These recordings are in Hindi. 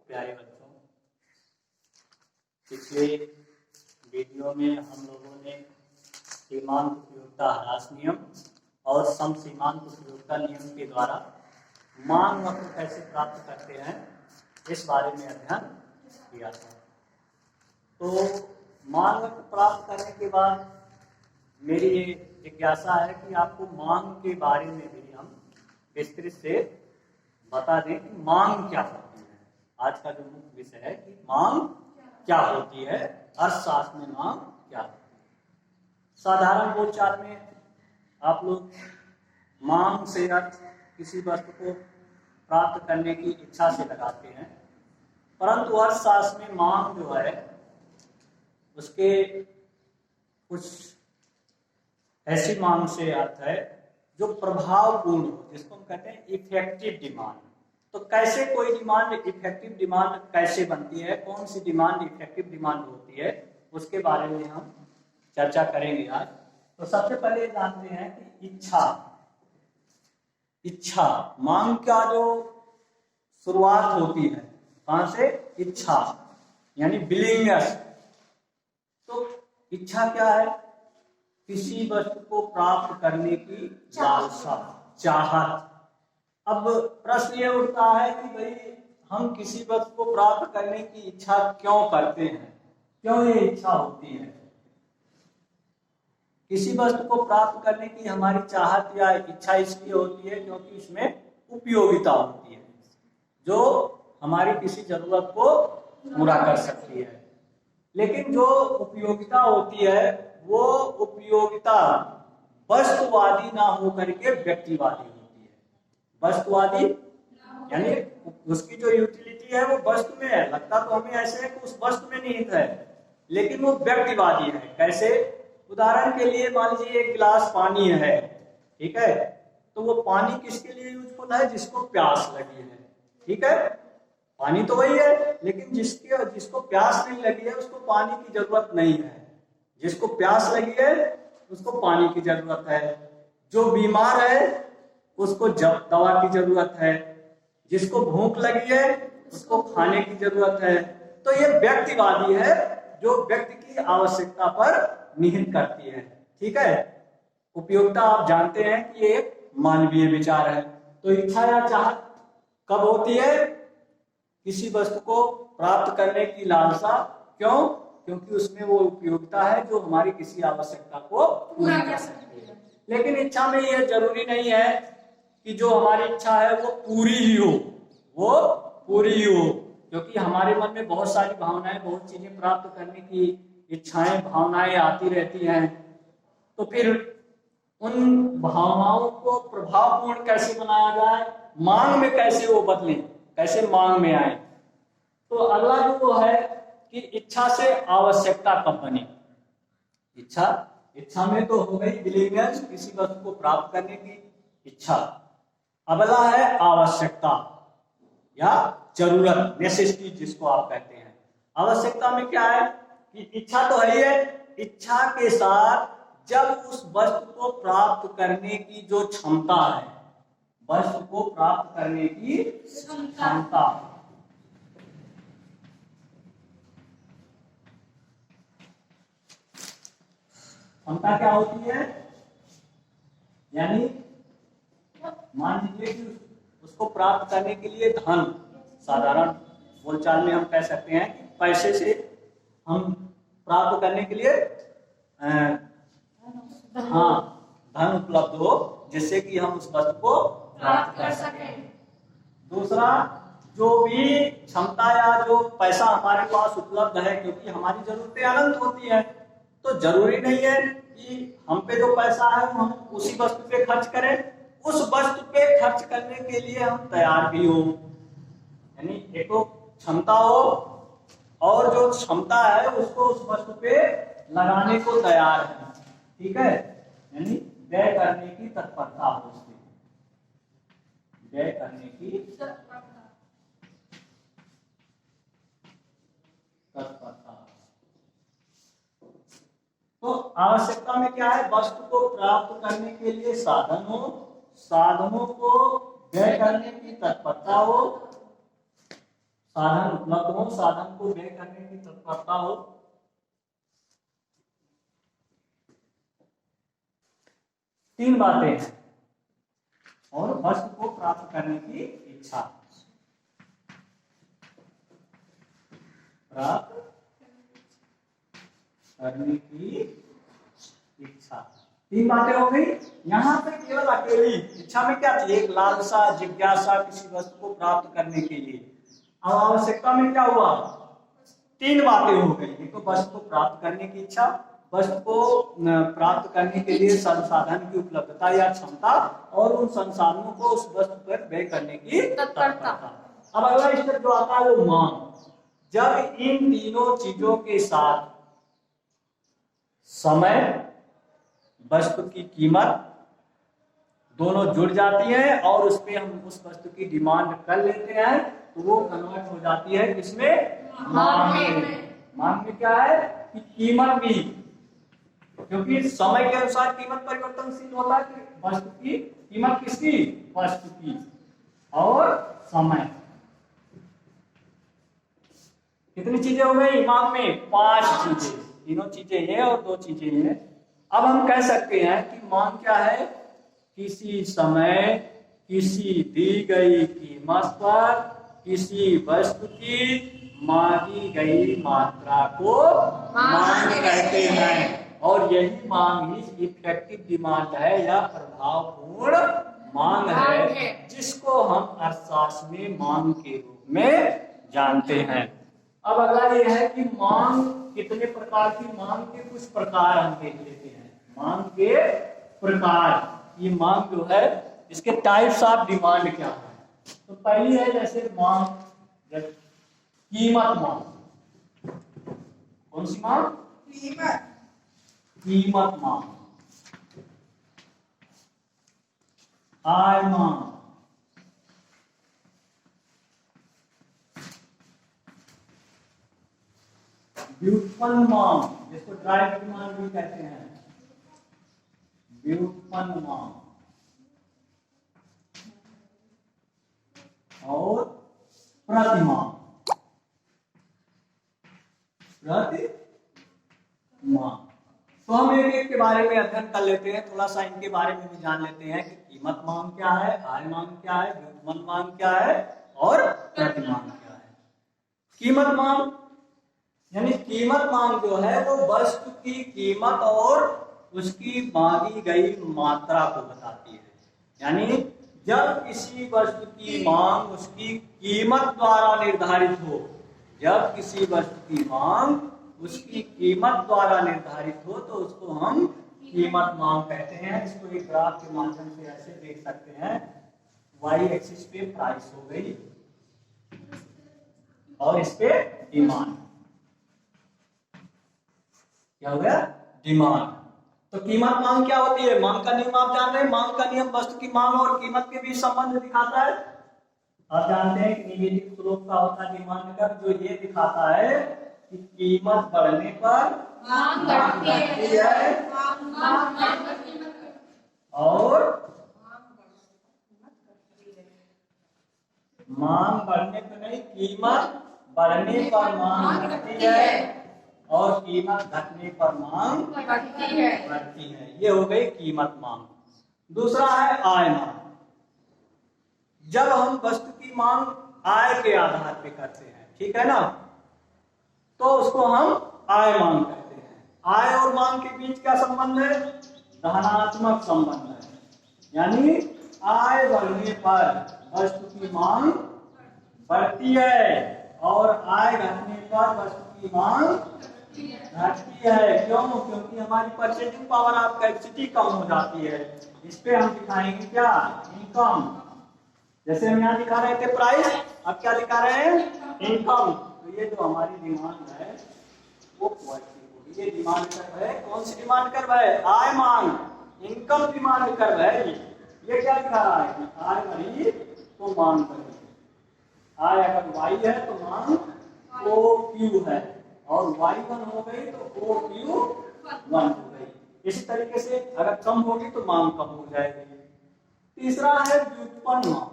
प्यारे बच्चों, पिछले वीडियो में हम लोगों ने सीमांत उपयोगिता ह्रास नियम और सम सीमांत उपयोगिता नियम के द्वारा मांग वक्र कैसे प्राप्त करते हैं इस बारे में अध्ययन किया था। तो मांग वक्र प्राप्त करने के बाद मेरी ये जिज्ञासा है कि आपको मांग के बारे में भी हम विस्तृत से बता दें कि मांग क्या होती है। आज का जो मुख्य विषय है कि मांग क्या होती है, अर्थशास्त्र में मांग क्या होती है। साधारण बोलचाल में आप लोग मांग से अर्थ किसी वस्तु को प्राप्त करने की इच्छा से लगाते हैं, परंतु अर्थशास्त्र में मांग जो है उसके कुछ ऐसी मांग से अर्थ है जो प्रभावपूर्ण हो, जिसको हम कहते हैं इफेक्टिव डिमांड। तो कैसे कोई डिमांड इफेक्टिव डिमांड कैसे बनती है, कौन सी डिमांड इफेक्टिव डिमांड होती है, उसके बारे में हम चर्चा करेंगे आज। तो सबसे पहले जानते हैं कि इच्छा मांग का जो शुरुआत होती है कहां से, इच्छा यानी विलिंगनेस। तो इच्छा क्या है, किसी वस्तु को प्राप्त करने की लालसा, चाहत। अब प्रश्न ये उठता है कि भाई हम किसी वस्तु को प्राप्त करने की इच्छा क्यों करते हैं, क्यों ये इच्छा होती है। किसी वस्तु को प्राप्त करने की हमारी चाहत या इच्छा इसलिए होती है क्योंकि इसमें उपयोगिता होती है जो हमारी किसी जरूरत को पूरा कर सकती है। लेकिन जो उपयोगिता होती है वो उपयोगिता वस्तुवादी ना होकर के व्यक्तिवादी होती है। वस्तुवादी यानी उसकी जो यूटिलिटी है वो वस्तु में है, लगता तो हमें ऐसे है कि उस वस्तु में निहित है, लेकिन वो व्यक्तिवादी है। कैसे, उदाहरण के लिए मान लीजिए एक गिलास पानी है, ठीक है, तो वो पानी किसके लिए यूजफुल है, जिसको प्यास लगी है, ठीक है। पानी तो वही है, लेकिन जिसको प्यास नहीं लगी है उसको पानी की जरूरत नहीं है, जिसको प्यास लगी है उसको पानी की जरूरत है। जो बीमार है उसको दवा की जरूरत है, जिसको भूख लगी है उसको खाने की जरूरत है। तो ये व्यक्तिवादी है जो व्यक्ति की आवश्यकता पर निहित करती है, ठीक है। उपयोगिता आप जानते हैं कि ये एक मानवीय विचार है। तो इच्छा या चाहत कब होती है, किसी वस्तु को प्राप्त करने की लालसा, क्यों, क्योंकि उसमें वो उपयोगिता है जो हमारी किसी आवश्यकता को पूरा कर सकती है। लेकिन इच्छा में यह जरूरी नहीं है कि जो हमारी इच्छा है वो पूरी ही हो, क्योंकि हमारे मन में बहुत सारी भावनाएं, बहुत चीजें प्राप्त करने की इच्छाएं, भावनाएं आती रहती हैं। तो फिर उन भावनाओं को प्रभावपूर्ण कैसे बनाया जाए, मांग में कैसे वो बदले, कैसे मांग में आए। तो अगला जो है कि इच्छा से आवश्यकता कब बने। इच्छा में तो हो गई विलिंगनेस, किसी वस्तु को प्राप्त करने की इच्छा। अगला है आवश्यकता या जरूरत, नेसेसिटी जिसको आप कहते हैं। आवश्यकता में क्या है कि इच्छा तो है, इच्छा के साथ जब उस वस्तु को प्राप्त करने की जो क्षमता है, वस्तु को प्राप्त करने की क्षमता, क्षमता क्या होती है, यानी मान लीजिए कि उसको प्राप्त करने के लिए धन, साधारण बोलचाल में हम कह सकते हैं कि पैसे से हम प्राप्त करने के लिए धन उपलब्ध हो, जिससे कि हम उस वस्तु को प्राप्त कर सकें। दूसरा, जो भी क्षमता या जो पैसा हमारे पास उपलब्ध है, क्योंकि हमारी जरूरतें अनंत होती हैं, तो जरूरी नहीं है कि हम पे जो पैसा है हम उसी वस्तु पे खर्च करें, उस वस्तु पे खर्च करने के लिए हम तैयार भी हो। यानी एक तो क्षमता हो और जो क्षमता है उसको उस वस्तु पे लगाने को तैयार है, ठीक है, यानी व्यय करने की तत्परता हो, व्यय करने की तत्परता। तो आवश्यकता में क्या है, वस्तु को प्राप्त करने के लिए साधन हो, साधनों को व्यय करने की तत्परता हो, साधन उपलब्ध हो, साधन को व्यय करने की तत्परता हो, तीन बातें हैं, और वस्तु को प्राप्त करने की इच्छा, प्राप्त करने की इच्छा, तीन बातें हो गई। यहाँ पे केवल अकेली इच्छा में क्या थी, एक लालसा, जिज्ञासा किसी वस्तु को प्राप्त करने के लिए। अब आवश्यकता में क्या हुआ, तीन बातें हो गई, एक तो वस्तु को प्राप्त करने की इच्छा, वस्तु को प्राप्त करने के लिए संसाधन की उपलब्धता या क्षमता, और उन संसाधनों को उस वस्तु पर व्यय करने की तत्परता। अब अगला स्टेप जो आता है वो मांग। जब इन तीनों चीजों के साथ समय, वस्तु की कीमत दोनों जुड़ जाती है और उस पे हम उस वस्तु की डिमांड कर लेते हैं, तो वो कन्वर्ट हो जाती है किसमें, मांग में। मांग में क्या है कि कीमत भी, क्योंकि समय के अनुसार कीमत परिवर्तनशील होता है कि वस्तु की कीमत किसकी, वस्तु की, और समय। कितनी चीजें हो गई मांग में, 5 चीजें, तीनों चीजें हैं और 2 चीजें हैं। अब हम कह सकते हैं कि मांग क्या है, किसी समय किसी दी गई कीमत पर किसी वस्तु की मांगी गई मात्रा को मांग कहते हैं, और यही मांग ही इफेक्टिव डिमांड है या प्रभावपूर्ण मांग है, जिसको हम अर्थशास्त्र में मांग के रूप में जानते हैं। अब अगला ये है कि मांग कितने प्रकार की, मांग के कुछ प्रकार हम देख लेते हैं। मांग के प्रकार, ये मांग जो है इसके टाइप्स ऑफ डिमांड क्या है। तो पहली है जैसे मांग, कीमत मांग। कौन सी मांग, कीमत मांग। आय मांग, व्युत्पन्न मांग, जिसको ड्राइव डिमांड भी कहते हैं, व्युत्पन्न मांग, और प्रतिमांग। प्रतिमांग तो हम एक एक के बारे में अध्ययन कर लेते हैं, थोड़ा सा इनके बारे में भी जान लेते हैं कि कीमत मांग क्या है, आय मांग क्या है, व्युत्पन्न मांग क्या है, और प्रतिमांग क्या है। कीमत मांग यानी कीमत मांग जो है वो वस्तु की कीमत और उसकी मांगी गई मात्रा को बताती है। यानी जब किसी वस्तु की मांग उसकी कीमत द्वारा निर्धारित हो, जब किसी वस्तु की मांग उसकी कीमत द्वारा निर्धारित हो तो उसको हम कीमत मांग कहते हैं। इसको एक ग्राफ के माध्यम से ऐसे देख सकते हैं, वाई एक्सिस पे प्राइस हो गई और इस पे डिमांड, क्या हो गया, डिमांड। तो कीमत मांग क्या होती है, मांग का नियम आप जान रहे हैं। मांग का नियम वस्तु की मांग और कीमत के बीच संबंध दिखाता है। आप जानते हैं कि निगेटिव स्लोप का होता है डिमांड का, जो ये दिखाता है कि कीमत बढ़ने पर मांग घटती है और मांग बढ़ने पर नहीं, कीमत बढ़ने पर मांग घटती है और कीमत घटने पर मांग बढ़ती है। ये हो गई कीमत मांग। दूसरा है आय मांग। जब हम वस्तु की मांग आय के आधार पे करते हैं, ठीक है ना, तो उसको हम आय मांग कहते हैं। आय और मांग के बीच क्या संबंध है, धनात्मक संबंध है। यानी आय बढ़ने पर वस्तु की मांग बढ़ती है और आय घटने पर वस्तु की मांग घटती है। क्यों, क्योंकि हमारी परचेजिंग पावर ऑफ कैपेसिटी कम हो जाती है। इस पे हम दिखाएंगे क्या, इनकम। जैसे हम यहाँ दिखा रहे थे प्राइस, अब क्या दिखा रहे हैं, इनकम। तो ये जो हमारी डिमांड है वो क्वालिटी होगी। ये डिमांड कर्व है, कौन सी डिमांड कर्व है, आय मांग, इनकम डिमांड कर्व है। ये क्या दिखा रहा है कि आय बढ़ी तो मांग बढ़ी, आय अगर वाई है तो मांग ओ क्यू है, और y1 हो गई तो OQ1 हो गई। इसी तरीके से अगर कम होगी तो मांग कम हो जाएगी। तीसरा है व्युत्पन्न मांग।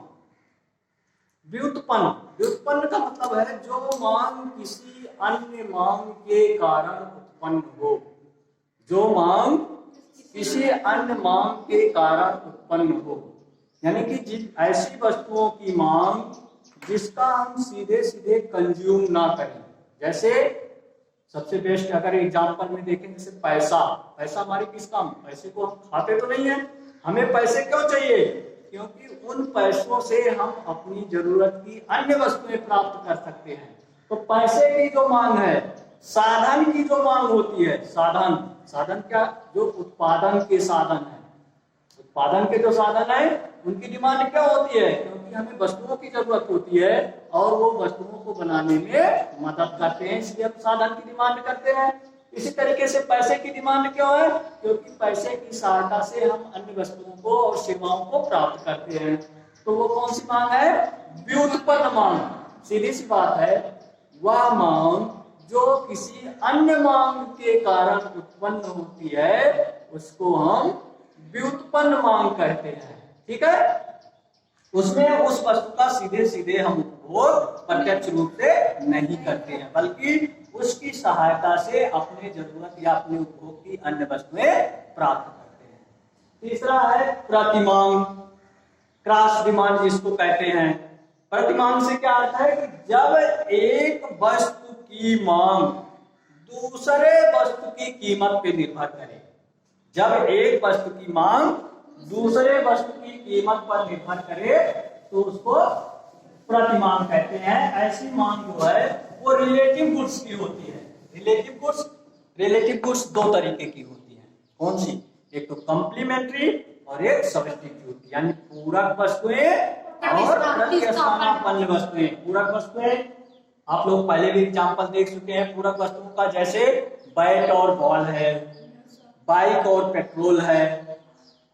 व्युत्पन्न, व्युत्पन्न का मतलब है जो मांग किसी अन्य मांग के कारण उत्पन्न हो, जो मांग किसी अन्य मांग के कारण उत्पन्न हो, यानी कि जिन ऐसी वस्तुओं की मांग जिसका हम सीधे सीधे कंज्यूम ना करें। जैसे सबसे बेस्ट अगर एग्जांपल में देखें, जैसे पैसा, पैसा हमारे किस काम, पैसे को हम खाते तो नहीं है, हमें पैसे क्यों चाहिए, क्योंकि उन पैसों से हम अपनी जरूरत की अन्य वस्तुएं प्राप्त कर सकते हैं। तो पैसे की जो मांग है, साधन की जो मांग होती है, साधन, साधन क्या, जो उत्पादन के साधन है, उत्पादन के जो साधन है उनकी डिमांड क्या होती है, क्योंकि हमें वस्तुओं की जरूरत होती है और वो वस्तुओं को बनाने में मदद करते हैं, इसलिए हम साधन की डिमांड करते हैं। इसी तरीके से पैसे की डिमांड क्यों है, क्योंकि पैसे की सहायता से हम अन्य वस्तुओं को और सेवाओं को प्राप्त करते हैं। तो वो कौन सी मांग है, व्युत्पन्न मांग। सीधी सी बात है, वह मांग जो किसी अन्य मांग के कारण उत्पन्न होती है उसको हम व्युत्पन्न मांग कहते हैं। ठीक है, उसमें उस वस्तु का सीधे सीधे हम उपभोग प्रत्यक्ष रूप से नहीं करते हैं, बल्कि उसकी सहायता से अपने जरूरत या अपने उपभोग की अन्य वस्तुएं प्राप्त करते हैं। तीसरा है प्रतिमांग, क्रॉस डिमांड जिसको कहते हैं। प्रतिमांग से क्या अर्थ है कि जब एक वस्तु की मांग दूसरे वस्तु की कीमत पे निर्भर करे, जब एक वस्तु की मांग दूसरे वस्तु की कीमत पर निर्भर करे तो उसको प्रतिमांग कहते हैं। ऐसी मांग जो है वो रिलेटिव गुड्स की होती है। रिलेटिव गुड्स, रिलेटिव गुड्स दो तरीके की होती है। कौन सी, एक तो कॉम्प्लीमेंट्री और एक सब्स्टिट्यूट, यानी पूरक वस्तुएं और प्रतिस्थापन वस्तुएं। पूरक वस्तुएं आप लोग पहले भी एग्जांपल देख चुके हैं पूरक वस्तुओं का, जैसे बैट और बॉल है, बाइक और पेट्रोल है।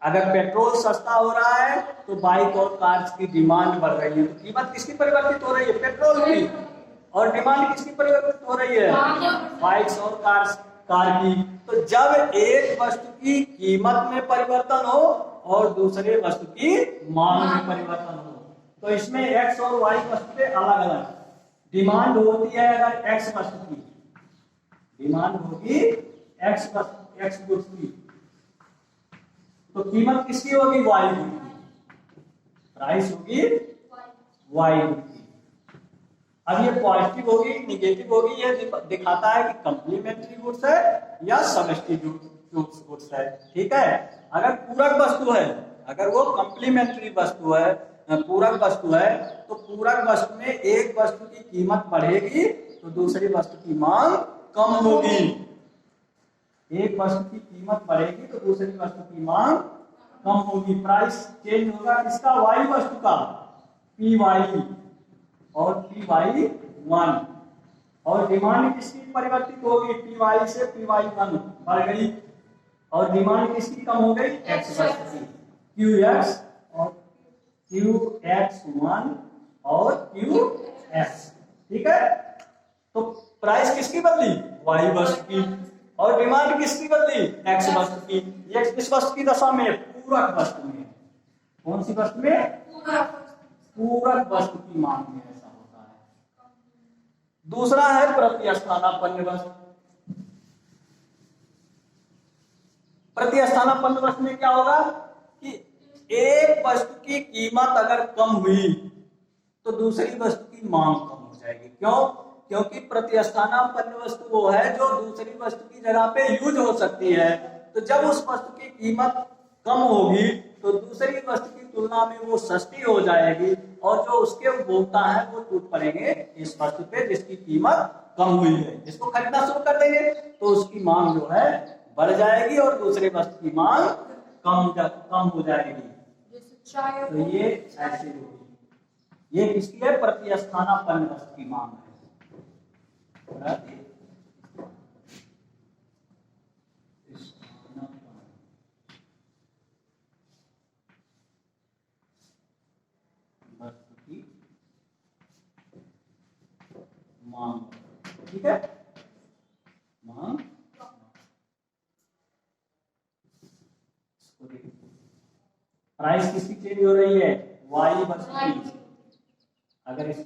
अगर पेट्रोल सस्ता हो रहा है तो बाइक और कार्स की डिमांड बढ़ रही है, तो कीमत किसकी परिवर्तित हो रही है, पेट्रोल की, और डिमांड किसकी परिवर्तित हो रही है, बाइक्स और कार्स, कार की। तो जब एक वस्तु की कीमत में परिवर्तन हो और दूसरे वस्तु की मांग में परिवर्तन हो, तो इसमें एक्स और वाई वस्तु पे अलग अलग डिमांड होती है। अगर एक्स वस्तु की डिमांड होगी एक्स गुड्स की, तो कीमत किसकी होगी, वाई गुड की, प्राइस होगी वाई गुड की। अब ये पॉजिटिव होगी निगेटिव होगी, ये दिखाता है कि कंप्लीमेंट्री गुड्स है या सब्स्टिट्यूट गुड्स है। ठीक है, अगर पूरक वस्तु है, अगर वो कंप्लीमेंट्री वस्तु है, पूरक वस्तु है, तो पूरक वस्तु में एक वस्तु की कीमत बढ़ेगी तो दूसरी वस्तु की मांग कम होगी। एक वस्तु की कीमत बढ़ेगी तो दूसरी वस्तु की मांग कम होगी, प्राइस चेंज होगा। इसका वाई वस्तु का पी वाई और पी वाई वन, और डिमांड किसकी परिवर्तित होगी, पी वाई से पी वाई वन बढ़ गई, और डिमांड किसकी कम हो गई, एक्स वस्तु की, क्यू एक्स और क्यू एक्स वन और क्यू एक्स। ठीक है, तो प्राइस किसकी बदली, वाई वस्तु की, और डिमांड किसकी बदली, एक्स वस्तु की। ये किस वस्तु की दशा में, पूरक वस्तु में। कौन सी वस्तु में, पूरक वस्तु की मांग में ऐसा होता है। दूसरा है प्रतिस्थानापन्न वस्तु। प्रतिस्थानापन्न वस्तु में क्या होगा कि एक वस्तु की कीमत अगर कम हुई तो दूसरी वस्तु की मांग कम हो जाएगी। क्यों, क्योंकि प्रतिस्थानापन्न वस्तु वो है जो दूसरी वस्तु की जगह पे यूज हो सकती है। तो जब उस वस्तु की कीमत कम होगी तो दूसरी वस्तु की तुलना में वो सस्ती हो जाएगी, और जो उसके उपभोक्ता हैं वो टूट पड़ेंगे इस वस्तु पे जिसकी कीमत कम हुई है। जिसको खरीदना शुरू कर देंगे तो उसकी मांग जो है बढ़ जाएगी और दूसरे वस्तु की मांग कम हो जाएगी। तो ये ऐसे होगी, ये किसकी है, प्रतिस्थानापन्न वस्तु की मांग है। वस्तु की मांग, ठीक है, मांग। प्राइस किसकी चेंज हो रही है, वाई वस्तु की। अगर इसको